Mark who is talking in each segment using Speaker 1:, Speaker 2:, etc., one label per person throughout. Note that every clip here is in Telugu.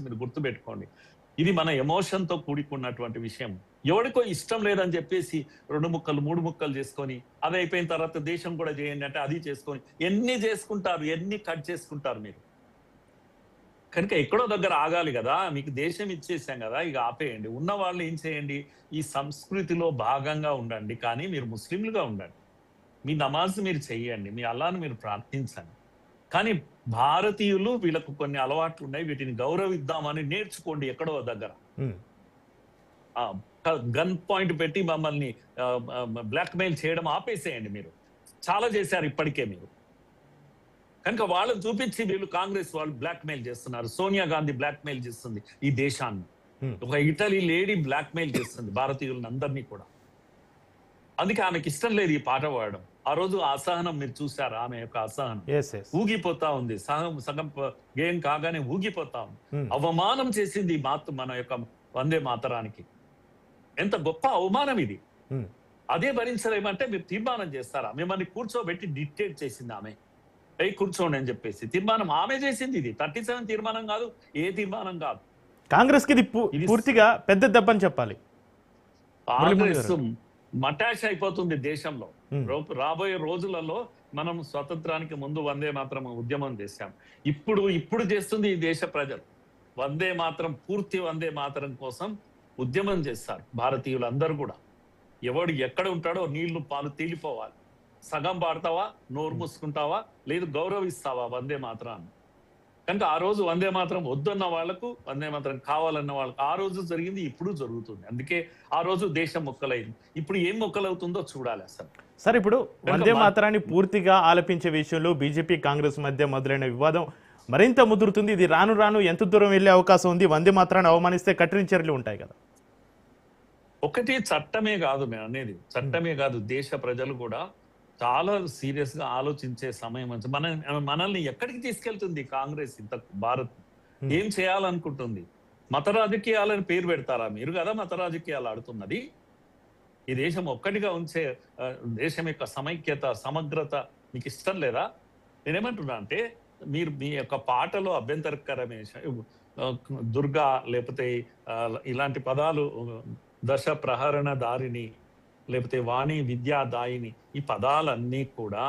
Speaker 1: మీరు గుర్తుపెట్టుకోండి. ఇది మన ఎమోషన్‌తో కూడుకున్నటువంటి విషయం. ఎవడికో ఇష్టం లేదని చెప్పేసి 2 ముక్కలు, 3 ముక్కలు చేసుకొని, అది అయిపోయిన తర్వాత దేశం కూడా చేయండి అంటే అది చేసుకొని, ఎన్ని చేసుకుంటారు? ఎన్ని కట్ చేసుకుంటారు మీరు? కనుక ఎక్కడో దగ్గర ఆగాలి గదా! మీకు దేశం ఇచ్చేసాం గదా! ఇక ఆపేయండి. ఉన్న వాళ్ళు ఏం చేయండి? ఈ సంస్కృతిలో భాగంగా ఉండండి. కానీ మీరు ముస్లింలుగా ఉండండి. మీ నమాజ్ మీరు చెయ్యండి. మీ అల్లాహ్‌ని మీరు ప్రార్థించండి. కానీ భారతీయులు వీళ్ళకు కొన్ని అలవాట్లు ఉన్నాయి. వీటిని గౌరవిద్దామని నేర్చుకోండి ఎక్కడో దగ్గర. ఆ! గన్ పాయింట్ పెట్టి మమ్మల్ని బ్లాక్‌మెయిల్ చేయడం ఆపేసేయండి మీరు. చాలా చేశారు ఇప్పటికే మీరు. కనుక వాళ్ళని చూపించి వీళ్ళు కాంగ్రెస్ వాళ్ళు బ్లాక్‌మెయిల్ చేస్తున్నారు. సోనియా గాంధీ బ్లాక్‌మెయిల్ చేస్తుంది ఈ దేశాన్ని. ఒక ఇటలీ లేడీ బ్లాక్‌మెయిల్ చేస్తుంది భారతీయులను అందరినీ కూడా. అందుకే ఆమెకి ఇష్టం లేదు ఈ పాట పాడడం. ఆ రోజు అసహనం మీరు చూసారా? ఆమె యొక్క అసహనం ఊగిపోతా ఉంది. సగం గేయం కాగానే ఊగిపోతా ఉంది. అవమానం చేసింది మన యొక్క వందే మాతరానికి. ఎంత గొప్ప అవమానం ఇది. అదే భరించలేమంటే మీరు తీర్మానం చేస్తారా? మిమ్మల్ని కూర్చోబెట్టి డిక్టేట్ చేసింది ఆమె. కూర్చోండి అని చెప్పేసి తీర్మానం ఆమె చేసింది. ఇది 37 తీర్మానం కాదు, ఏ తీర్మానం కాదు.
Speaker 2: కాంగ్రెస్ కి ఇది పూర్తిగా పెద్ద దెబ్బని చెప్పాలి.
Speaker 1: కాంగ్రెస్ మటాష్ అయిపోతుంది దేశంలో. రాబోయే రోజులలో మనం స్వతంత్రానికి ముందు వందే మాత్రం ఉద్యమం చేశాం. ఇప్పుడు చేస్తుంది ఈ దేశ ప్రజలు. వందే మాత్రం, పూర్తి వందే మాత్రం కోసం ఉద్యమం చేస్తారు భారతీయులందరూ కూడా. ఎవడు ఎక్కడ ఉంటాడో నీళ్లు పాలు తేలిపోవాలి. సగం పాడతావా, నోరు మూసుకుంటావా, లేదు గౌరవిస్తావా వందే మాత్రాన్ని. కనుక ఆ రోజు వందే మాత్రం వద్దన్న వాళ్లకు వందే మాత్రం కావాలన్న వాళ్ళకు ఆ రోజు జరిగింది, ఇప్పుడు జరుగుతుంది. అందుకే ఆ రోజు దేశం మొక్కలైంది. ఇప్పుడు ఏం మొక్కలవుతుందో చూడాలి అసలు.
Speaker 2: సార్, ఇప్పుడు వందే మాత్రాన్ని పూర్తిగా ఆలపించే విషయంలో బీజేపీ కాంగ్రెస్ మధ్య మొదలైన వివాదం మరింత ముదురుతుంది. ఇది రాను రాను ఎంత దూరం వెళ్లే అవకాశం ఉంది? వందే మాత్రాన్ని అవమానిస్తే కఠిన చర్యలు ఉంటాయి కదా.
Speaker 1: ఒకటి చట్టమే కాదు నేను అనేది, చట్టమే కాదు, దేశ ప్రజలు కూడా చాలా సీరియస్ గా ఆలోచించే సమయం. మనల్ని ఎక్కడికి తీసుకెళ్తుంది కాంగ్రెస్? ఇంత భారత్ ఏం చేయాలనుకుంటుంది? మత రాజకీయాలని పేరు పెడతారా మీరు? కదా మత రాజకీయాలు ఆడుతున్నది. ఈ దేశం ఒక్కటిగా ఉంచే దేశం యొక్క సమైక్యత, సమగ్రత మీకు ఇష్టం లేదా? నేనేమంటున్నా అంటే, మీరు మీ యొక్క పాటలో అభ్యంతరకరమే దుర్గా లేకపోతే ఇలాంటి పదాలు, దశ ప్రహరణ దారిని లేకపోతే వాణి విద్యాదాయిని, ఈ పదాలన్నీ కూడా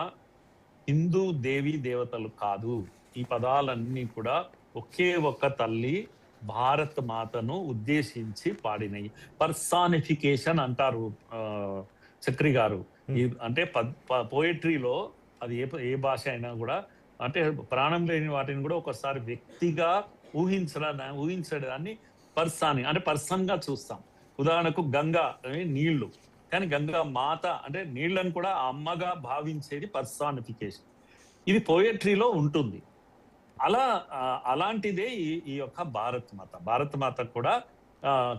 Speaker 1: హిందూ దేవీ దేవతలు కాదు. ఈ పదాలన్నీ కూడా ఒకే ఒక్క తల్లి భారత్ మాతను ఉద్దేశించి పాడినవి. పర్సానిఫికేషన్ అంటారు చక్రి గారు. అంటే పోయిట్రీలో అది ఏ భాష అయినా కూడా, అంటే ప్రాణం లేని వాటిని కూడా ఒకసారి వ్యక్తిగా ఊహించడాన్ని పర్సాని అంటే పర్సన్ గా చూస్తాం. ఉదాహరణకు గంగా నీళ్లు, కానీ గంగా మాత అంటే నీళ్లను కూడా అమ్మగా భావించేది పర్సానిఫికేషన్. ఇది పోయట్రీలో ఉంటుంది. అలాంటిదే ఈ యొక్క భారత్ మాత కూడా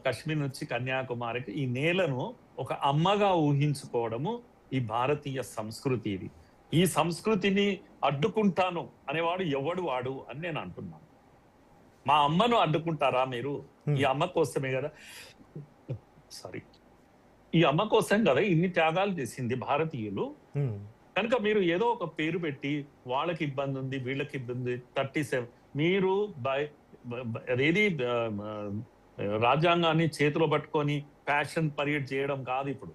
Speaker 1: కాశ్మీర్ నుంచి కన్యాకుమారికి ఈ నేలను ఒక అమ్మగా ఊహించుకోవడము ఈ భారతీయ సంస్కృతి. ఇది ఈ సంస్కృతిని అడ్డుకుంటాను అనేవాడు ఎవడు వాడు అని నేను అంటున్నాను. మా అమ్మను అడ్డుకుంటారా మీరు? ఈ అమ్మ కోసమే కదా, సారీ, ఈ అమ్మ కోసం కదా ఇన్ని త్యాగాలు చేసింది భారతీయులు. కనుక మీరు ఏదో ఒక పేరు పెట్టి వాళ్ళకి ఇబ్బంది ఉంది, వీళ్ళకి ఇబ్బంది 37 మీరు ఏది రాజ్యాంగాన్ని చేతిలో పట్టుకొని ఫ్యాషన్ పరేడ్ చేయడం కాదు. ఇప్పుడు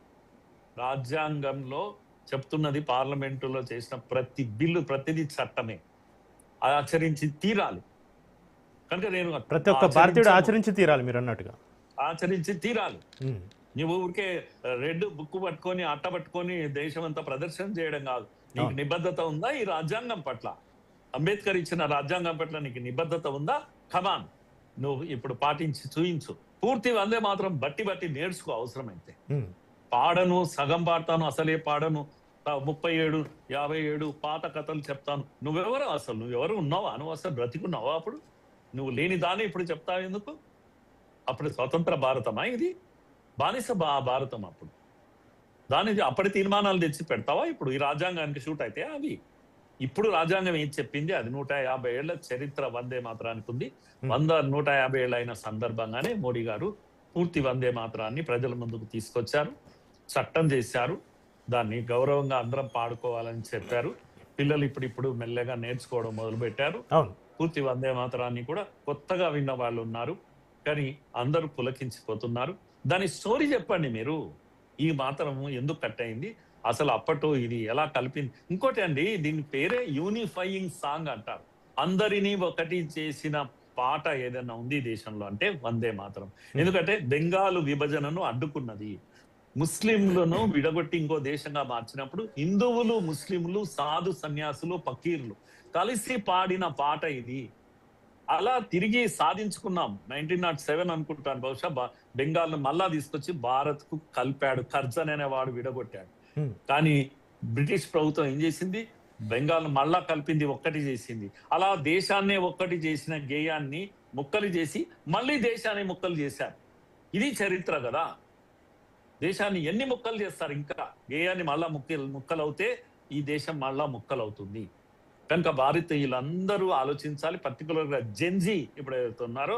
Speaker 1: రాజ్యాంగంలో చెప్తున్నది, పార్లమెంటులో చేసిన ప్రతి బిల్లు, ప్రతిదీ చట్టమే, ఆచరించి తీరాలి. కనుక నేను
Speaker 2: ప్రతి ఒక్క భారతీయుడు ఆచరించి తీరాలి, మీరు అన్నట్టుగా
Speaker 1: ఆచరించి తీరాలి. నువ్వు ఊరికే రెడ్ బుక్ పట్టుకొని అట్ట పట్టుకొని దేశం అంతా ప్రదర్శన చేయడం కాదు. నీకు నిబద్ధత ఉందా ఈ రాజ్యాంగం పట్ల? అంబేద్కర్ ఇచ్చిన రాజ్యాంగం పట్ల నీకు నిబద్ధత ఉందా? కమాన్, నువ్వు ఇప్పుడు పాటించి చూయించు. పూర్తి వందే మాత్రం బట్టి నేర్చుకో. అవసరమైతే పాడను, సగం పాడతాను, అసలే పాడను, 37, 57 పాత కథలు చెప్తాను. నువ్వెవరు అసలు? నువ్వెవరు ఉన్నావా? నువ్వు అసలు బ్రతికున్నావా? అప్పుడు నువ్వు లేని దాన్ని ఇప్పుడు చెప్తావు ఎందుకు? అప్పుడు స్వతంత్ర భారతమా ఇది? బానిస భారతం. అప్పుడు అప్పటి తీర్మానాలు తెచ్చి పెడతావా? ఇప్పుడు ఈ రాజ్యాంగానికి షూట్ అయితే అవి ఇప్పుడు రాజ్యాంగం ఏం చెప్పింది? అది 150 ఏళ్ల చరిత్ర వందే మాత్రానికి ఉంది. 150 ఏళ్ళు అయిన సందర్భంగానే మోడీ గారు పూర్తి వందే మాత్రాన్ని ప్రజల ముందుకు తీసుకొచ్చారు, చట్టం చేశారు. దాన్ని గౌరవంగా అందరం పాడుకోవాలని చెప్పారు. పిల్లలు ఇప్పుడు మెల్లగా నేర్చుకోవడం మొదలు పెట్టారు. పూర్తి వందే మాతరాన్ని కూడా కొత్తగా విన్న వాళ్ళు ఉన్నారు. కానీ అందరూ పులకించిపోతున్నారు. దాని స్టోరీ చెప్పండి మీరు. ఈ మాత్రం ఎందుకు కట్ అయింది, అసలు అప్పట్లో ఇది ఎలా కలిపింది. ఇంకోటి అండి, దీని పేరే యూనిఫైయింగ్ సాంగ్ అంటారు. అందరినీ ఒకటి చేసిన పాట ఏదైనా ఉంది ఈ దేశంలో అంటే వందే మాతరం. ఎందుకంటే బెంగాలు విభజనను అడ్డుకున్నది. ముస్లింలను విడగొట్టి ఇంకో దేశంగా మార్చినప్పుడు హిందువులు, ముస్లింలు, సాధు సన్యాసులు, ఫకీర్లు కలిసి పాడిన పాట ఇది. అలా తిరిగి సాధించుకున్నాం. 1907 అనుకుంటాను బహుశా బెంగాల్ ను మళ్ళా తీసుకొచ్చి భారత్ కు కలిపాడు. కర్జన్ అనేవాడు విడగొట్టాడు. కానీ బ్రిటిష్ ప్రభుత్వం ఏం చేసింది, బెంగాల్ ను మళ్ళా కలిపింది, ఒక్కటి చేసింది. అలా దేశాన్నే ఒక్కటి చేసిన గేయాన్ని ముక్కలు చేసి మళ్ళీ దేశాన్ని ముక్కలు చేశారు. ఇది చరిత్ర కదా. దేశాన్ని ఎన్ని ముక్కలు చేస్తారు, ఇంకా గేయాన్ని మళ్ళా ముక్కలు అవుతే ఈ దేశం మళ్ళా ముక్కలు అవుతుంది. కనుక భారతీయులందరూ ఆలోచించాలి. పర్టికులర్ గా జెన్జీ ఇప్పుడు ఎవరైతే ఉన్నారో